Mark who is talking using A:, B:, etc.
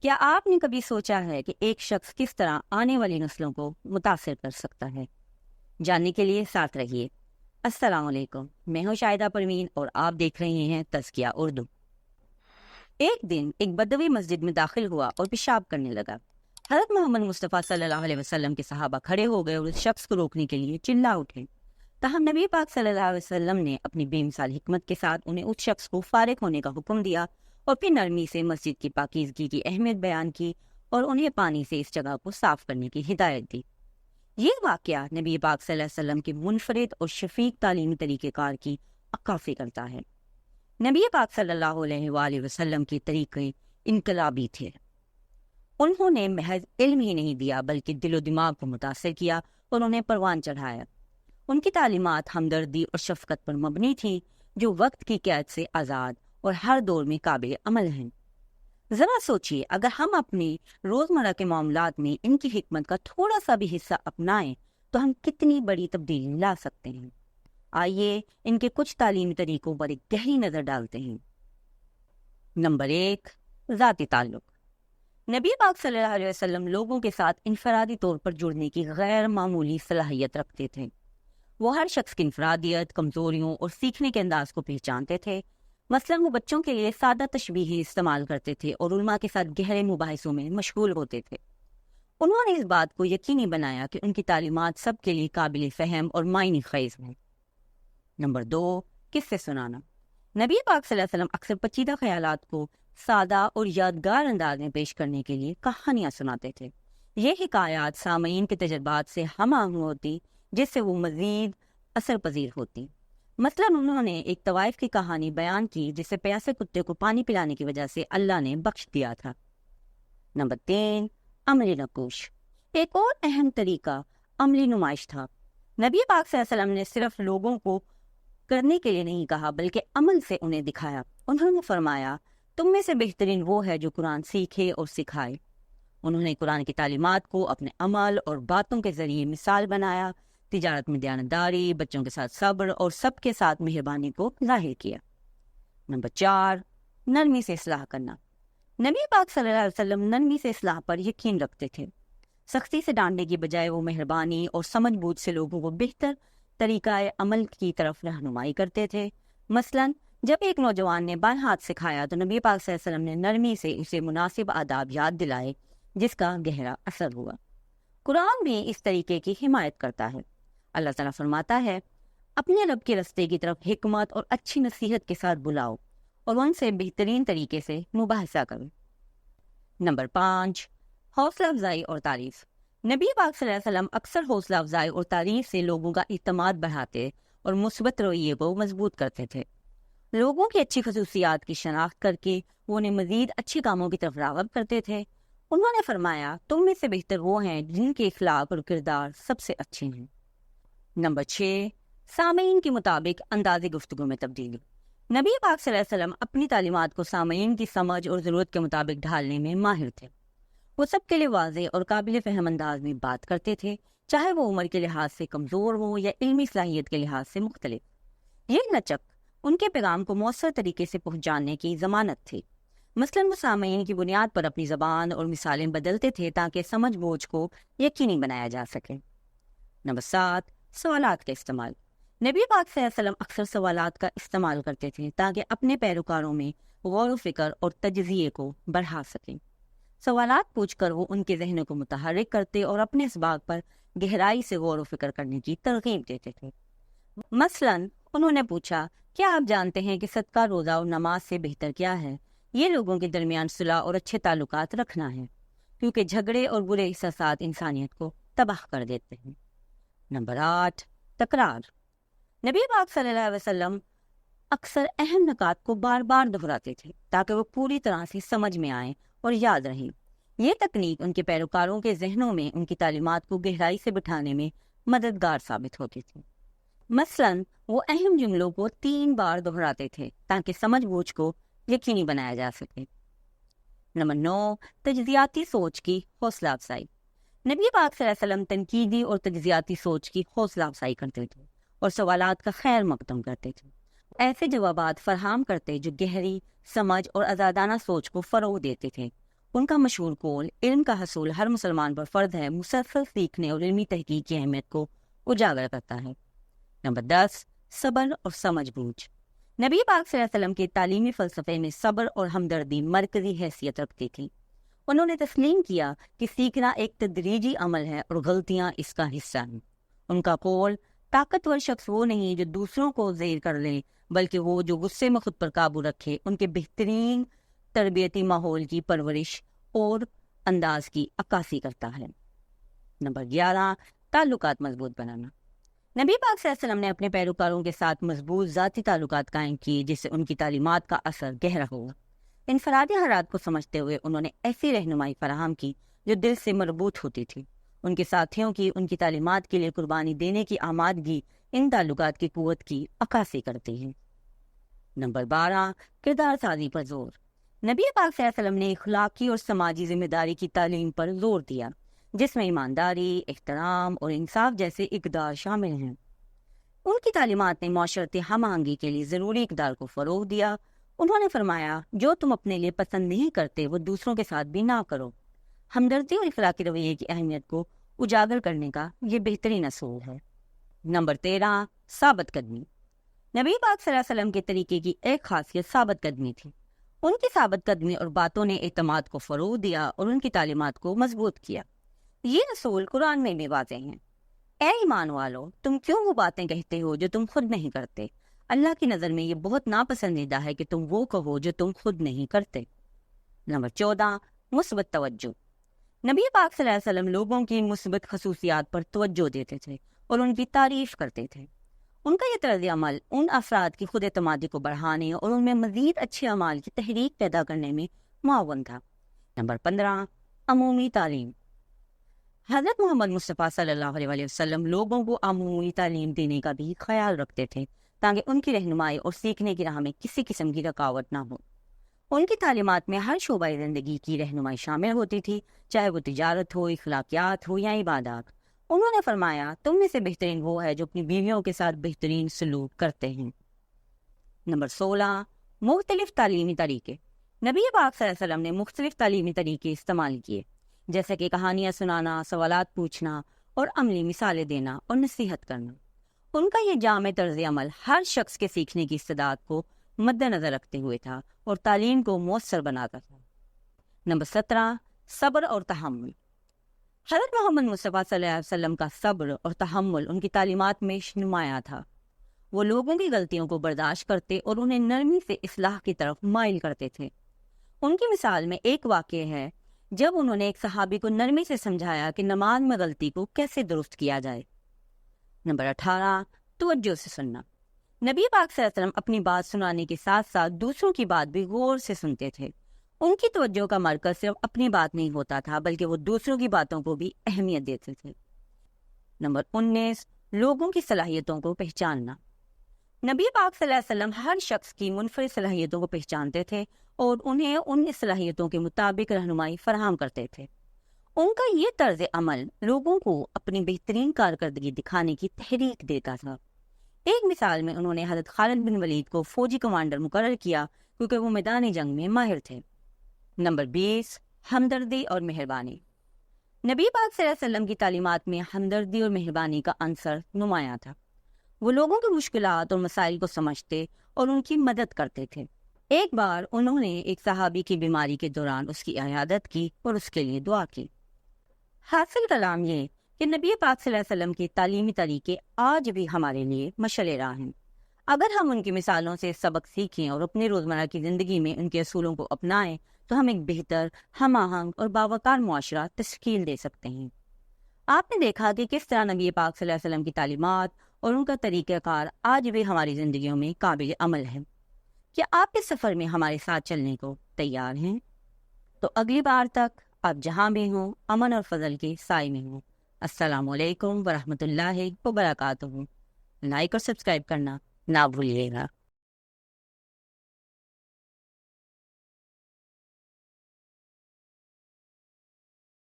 A: کیا آپ نے کبھی سوچا ہے کہ ایک شخص کس طرح آنے والی نسلوں کو متاثر کر سکتا ہے؟ جاننے کے لیے ساتھ رہیے۔ السلام علیکم، میں ہوں شاہدہ پروین اور آپ دیکھ رہے ہیں تزکیہ اردو۔ ایک دن ایک بدوی مسجد میں داخل ہوا اور پیشاب کرنے لگا۔ حضرت محمد مصطفیٰ صلی اللہ علیہ وسلم کے صحابہ کھڑے ہو گئے اور اس شخص کو روکنے کے لیے چلا اٹھے، تاہم نبی پاک صلی اللہ علیہ وسلم نے اپنی بے مثال حکمت کے ساتھ انہیں اس شخص کو فارغ ہونے کا حکم دیا اور پھر نرمی سے مسجد کی پاکیزگی کی اہمیت بیان کی اور انہیں پانی سے اس جگہ کو صاف کرنے کی ہدایت دی۔ یہ واقعہ نبی پاک صلی اللہ علیہ وسلم کے منفرد اور شفیق تعلیمی طریقہ کار کی عکاسی کرتا ہے۔ نبی پاک صلی اللہ علیہ وآلہ وسلم کے طریقے انقلابی تھے۔ انہوں نے محض علم ہی نہیں دیا بلکہ دل و دماغ کو متاثر کیا اور انہیں پروان چڑھایا۔ ان کی تعلیمات ہمدردی اور شفقت پر مبنی تھیں، جو وقت کی قید سے آزاد اور ہر دور میں قابل عمل ہیں۔ ذرا سوچئے، اگر ہم اپنے روزمرہ کے معاملات میں ان کی حکمت کا تھوڑا سا بھی حصہ اپنائیں تو ہم کتنی بڑی تبدیلی لا سکتے ہیں۔ آئیے ان کے کچھ تعلیمی طریقوں پر ایک گہری نظر ڈالتے ہیں۔ نمبر 1، ذاتی تعلق۔ نبی پاک صلی اللہ علیہ وسلم لوگوں کے ساتھ انفرادی طور پر جڑنے کی غیر معمولی صلاحیت رکھتے تھے۔ وہ ہر شخص کی انفرادیت، کمزوریوں اور سیکھنے کے انداز کو پہچانتے تھے۔ مثلاً وہ بچوں کے لیے سادہ تشبیہیں استعمال کرتے تھے اور علماء کے ساتھ گہرے مباحثوں میں مشغول ہوتے تھے۔ انہوں نے اس بات کو یقینی بنایا کہ ان کی تعلیمات سب کے لیے قابل فہم اور معنی خیز ہیں۔ نمبر 2، قصے سنانا۔ نبی پاک صلی اللہ علیہ وسلم اکثر پیچیدہ خیالات کو سادہ اور یادگار انداز میں پیش کرنے کے لیے کہانیاں سناتے تھے۔ یہ حکایات سامعین کے تجربات سے ہم آہنگ ہوتی، جس سے وہ مزید اثر پذیر ہوتی۔ مثلاً انہوں نے ایک طوائف کی کہانی بیان کی جسے پیاسے کتے کو پانی پلانے کی وجہ سے اللہ نے بخش دیا تھا۔ نمبر 3، عملی نقوش۔ ایک اور اہم طریقہ عملی نمائش تھا۔ نبی پاک صلی اللہ علیہ وسلم نے صرف لوگوں کو کرنے کے لیے نہیں کہا بلکہ عمل سے انہیں دکھایا۔ انہوں نے فرمایا، تم میں سے بہترین وہ ہے جو قرآن سیکھے اور سکھائے۔ انہوں نے قرآن کی تعلیمات کو اپنے عمل اور باتوں کے ذریعے مثال بنایا، تجارت میں دیانتداری، بچوں کے ساتھ صبر اور سب کے ساتھ مہربانی کو ظاہر کیا۔ نمبر 4، نرمی سے اصلاح کرنا۔ نبی پاک صلی اللہ علیہ وسلم نرمی سے اصلاح پر یقین رکھتے تھے۔ سختی سے ڈانٹنے کی بجائے وہ مہربانی اور سمجھ بوجھ سے لوگوں کو بہتر طریقہ عمل کی طرف رہنمائی کرتے تھے۔ مثلاً جب ایک نوجوان نے بائیں ہاتھ سکھایا تو نبی پاک صلی اللہ علیہ وسلم نے نرمی سے اسے مناسب آداب یاد دلائے، جس کا گہرا اثر ہوا۔ قرآن بھی اس طریقے کی حمایت کرتا ہے۔ اللہ تعالیٰ فرماتا ہے، اپنے رب کے رستے کی طرف حکمت اور اچھی نصیحت کے ساتھ بلاؤ اور ان سے بہترین طریقے سے مباحثہ کرو۔ نمبر 5، حوصلہ افزائی اور تعریف۔ نبی پاک صلی اللہ علیہ وسلم اکثر حوصلہ افزائی اور تعریف سے لوگوں کا اعتماد بڑھاتے اور مثبت رویے کو مضبوط کرتے تھے۔ لوگوں کی اچھی خصوصیات کی شناخت کر کے وہ انہیں مزید اچھی کاموں کی طرف راغب کرتے تھے۔ انہوں نے فرمایا، تم میں سے بہتر وہ ہیں جن کے اخلاق اور کردار سب سے اچھے ہیں۔ نمبر 6، سامعین کے مطابق انداز گفتگو میں تبدیلی۔ نبی پاک صلی اللہ علیہ وسلم اپنی تعلیمات کو سامعین کی سمجھ اور ضرورت کے مطابق ڈھالنے میں ماہر تھے۔ وہ سب کے لیے واضح اور قابل فہم انداز میں بات کرتے تھے، چاہے وہ عمر کے لحاظ سے کمزور ہو یا علمی صلاحیت کے لحاظ سے مختلف۔ یہ لچک ان کے پیغام کو مؤثر طریقے سے پہنچانے کی ضمانت تھی۔ مثلاً وہ سامعین کی بنیاد پر اپنی زبان اور مثالیں بدلتے تھے تاکہ سمجھ بوجھ کو یقینی بنایا جا سکے۔ نمبر 7، سوالات کا استعمال۔ نبی پاک صلی اللہ علیہ وسلم اکثر سوالات کا استعمال کرتے تھے تاکہ اپنے پیروکاروں میں غور و فکر اور تجزیے کو بڑھا سکیں۔ سوالات پوچھ کر وہ ان کے ذہنوں کو متحرک کرتے اور اپنے اسباق پر گہرائی سے غور و فکر کرنے کی ترغیب دیتے تھے۔ مثلاً انہوں نے پوچھا، کیا آپ جانتے ہیں کہ صدقہ، روزہ اور نماز سے بہتر کیا ہے؟ یہ لوگوں کے درمیان صلح اور اچھے تعلقات رکھنا ہے، کیونکہ جھگڑے اور برے احساسات انسانیت کو تباہ کر دیتے ہیں۔ نمبر 8، تکرار۔ نبی پاک صلی اللہ علیہ وسلم اکثر اہم نکات کو بار بار دہراتے تھے تاکہ وہ پوری طرح سے سمجھ میں آئیں اور یاد رہیں۔ یہ تکنیک ان کے پیروکاروں کے ذہنوں میں ان کی تعلیمات کو گہرائی سے بٹھانے میں مددگار ثابت ہوتی تھی۔ مثلاً وہ اہم جملوں کو 3 بار دہراتے تھے تاکہ سمجھ بوجھ کو یقینی بنایا جا سکے۔ نمبر 9، تجزیاتی سوچ کی حوصلہ افزائی۔ نبی پاک صلی اللہ علیہ وسلم تنقیدی اور تجزیاتی سوچ کی حوصلہ افزائی کرتے تھے اور سوالات کا خیر مقدم کرتے تھے۔ ایسے جوابات فراہم کرتے جو گہری سمجھ اور آزادانہ سوچ کو فروغ دیتے تھے ان کا مشہور قول علم کا حصول ہر مسلمان پر فرض ہے مسلسل سیکھنے اور علمی تحقیق کی اہمیت کو اجاگر کرتا ہے۔ نمبر 10، صبر اور سمجھ بوجھ۔ نبی پاک صلی اللہ علیہ وسلم کے تعلیمی فلسفے میں صبر اور ہمدردی مرکزی حیثیت رکھتی تھی۔ انہوں نے تسلیم کیا کہ سیکھنا ایک تدریجی عمل ہے اور غلطیاں اس کا حصہ ہیں۔ ان کا قول طاقتور شخص وہ نہیں جو دوسروں کو زیر کر لے، بلکہ وہ جو غصے میں خود پر قابو رکھے، ان کے بہترین تربیتی ماحول کی پرورش اور انداز کی عکاسی کرتا ہے۔ نمبر 11، تعلقات مضبوط بنانا۔ نبی پاک صلی اللہ علیہ وسلم نے اپنے پیروکاروں کے ساتھ مضبوط ذاتی تعلقات قائم کیے جس سے ان کی تعلیمات کا اثر گہرا ہوگا۔ انفرادی حالات کو سمجھتے ہوئے انہوں نے ایسی رہنمائی فراہم کی جو دل سے مربوط ہوتی تھی۔ ان کے ساتھیوں کی ان کی تعلیمات کے لیے قربانی دینے کی آمادگی ان تعلقات کی قوت کی عکاسی کرتی ہے۔ نمبر 12، کردار سازی پر زور۔ نبی پاک صلی اللہ علیہ وسلم نے اخلاقی اور سماجی ذمہ داری کی تعلیم پر زور دیا، جس میں ایمانداری، احترام اور انصاف جیسے اقدار شامل ہیں۔ ان کی تعلیمات نے معاشرتی ہم آہنگی کے لیے ضروری اقدار کو فروغ دیا۔ انہوں نے فرمایا، جو تم اپنے لیے پسند نہیں کرتے وہ دوسروں کے ساتھ بھی نہ کرو۔ ہمدردی اور اخلاقی رویے کی اہمیت کو اجاگر کرنے کا یہ بہترین اصول ہے۔ نمبر 13، ثابت قدمی۔ نبی پاک صلی اللہ علیہ وسلم کے طریقے کی ایک خاصیت ثابت قدمی تھی۔ ان کی ثابت قدمی اور باتوں نے اعتماد کو فروغ دیا اور ان کی تعلیمات کو مضبوط کیا۔ یہ اصول قرآن میں بھی واضح ہیں۔ اے ایمان والو، تم کیوں وہ باتیں کہتے ہو جو تم خود نہیں کرتے؟ اللہ کی نظر میں یہ بہت ناپسندیدہ ہے کہ تم وہ کہو جو تم خود نہیں کرتے۔ نمبر 14، مثبت توجہ۔ نبی پاک صلی اللہ علیہ وسلم لوگوں کی مثبت خصوصیات پر توجہ دیتے تھے اور ان کی تعریف کرتے تھے۔ ان کا یہ طرز عمل ان افراد کی خود اعتمادی کو بڑھانے اور ان میں مزید اچھے اعمال کی تحریک پیدا کرنے میں معاون تھا۔ نمبر 15، عمومی تعلیم۔ حضرت محمد مصطفیٰ صلی اللہ علیہ وسلم لوگوں کو عمومی تعلیم دینے کا بھی خیال رکھتے تھے تاکہ ان کی رہنمائی اور سیکھنے کی راہ میں کسی قسم کی رکاوٹ نہ ہو۔ ان کی تعلیمات میں ہر شعبہ زندگی کی رہنمائی شامل ہوتی تھی، چاہے وہ تجارت ہو، اخلاقیات ہو یا عبادات۔ انہوں نے فرمایا، تم میں سے بہترین وہ ہے جو اپنی بیویوں کے ساتھ بہترین سلوک کرتے ہیں۔ نمبر 16، مختلف تعلیمی طریقے۔ نبی پاک صلی اللہ علیہ وسلم نے مختلف تعلیمی طریقے استعمال کیے، جیسے کہ کہانیاں سنانا، سوالات پوچھنا اور عملی مثالیں دینا اور نصیحت کرنا۔ ان کا یہ جامع طرز عمل ہر شخص کے سیکھنے کی استعداد کو مد نظر رکھتے ہوئے تھا اور تعلیم کو مؤثر بناتا تھا۔ نمبر 17، صبر اور تحمل۔ حضرت محمد مصطفیٰ صلی اللہ علیہ وسلم کا صبر اور تحمل ان کی تعلیمات میں نمایاں تھا۔ وہ لوگوں کی غلطیوں کو برداشت کرتے اور انہیں نرمی سے اصلاح کی طرف مائل کرتے تھے۔ ان کی مثال میں ایک واقعہ ہے جب انہوں نے ایک صحابی کو نرمی سے سمجھایا کہ نماز میں غلطی کو کیسے درست کیا جائے۔ نمبر 18، توجہ سے سننا۔ نبی پاک صلی اللہ علیہ وسلم اپنی بات سنانے کے ساتھ ساتھ دوسروں کی بات بھی غور سے سنتے تھے۔ ان کی توجہ کا مرکز صرف اپنی بات نہیں ہوتا تھا بلکہ وہ دوسروں کی باتوں کو بھی اہمیت دیتے تھے۔ نمبر 19، لوگوں کی صلاحیتوں کو پہچاننا۔ نبی پاک صلی اللہ علیہ وسلم ہر شخص کی منفرد صلاحیتوں کو پہچانتے تھے اور انہیں ان صلاحیتوں کے مطابق رہنمائی فراہم کرتے تھے۔ ان کا یہ طرز عمل لوگوں کو اپنی بہترین کارکردگی دکھانے کی تحریک دیتا تھا۔ ایک مثال میں انہوں نے حضرت خالد بن ولید کو فوجی کمانڈر مقرر کیا کیونکہ وہ میدان جنگ میں ماہر تھے۔ نمبر 20، ہمدردی اور مہربانی۔ نبی پاک صلی اللہ علیہ وسلم کی تعلیمات میں ہمدردی اور مہربانی کا عنصر نمایاں تھا۔ وہ لوگوں کی مشکلات اور مسائل کو سمجھتے اور ان کی مدد کرتے تھے۔ ایک بار انہوں نے ایک صحابی کی بیماری کے دوران اس کی عیادت کی اور اس کے لیے دعا کی۔ حاصل کلام یہ کہ نبی پاک صلی اللہ علیہ وسلم کے تعلیمی طریقے آج بھی ہمارے لیے مشعل راہ ہیں۔ اگر ہم ان کی مثالوں سے سبق سیکھیں اور اپنی روزمرہ کی زندگی میں ان کے اصولوں کو اپنائیں تو ہم ایک بہتر، ہم آہنگ اور باوقار معاشرہ تشکیل دے سکتے ہیں۔ آپ نے دیکھا کہ کس طرح نبی پاک صلی اللہ علیہ وسلم کی تعلیمات اور ان کا طریقہ کار آج بھی ہماری زندگیوں میں قابل عمل ہے۔ کیا آپ اس سفر میں ہمارے ساتھ چلنے کو تیار ہیں؟ تو اگلی بار تک آپ جہاں بھی ہوں امن اور فضل کے سائے میں ہوں۔ السلام علیکم ورحمۃ اللہ وبرکاتہ۔ لائک اور سبسکرائب کرنا نہ بھولیے گا۔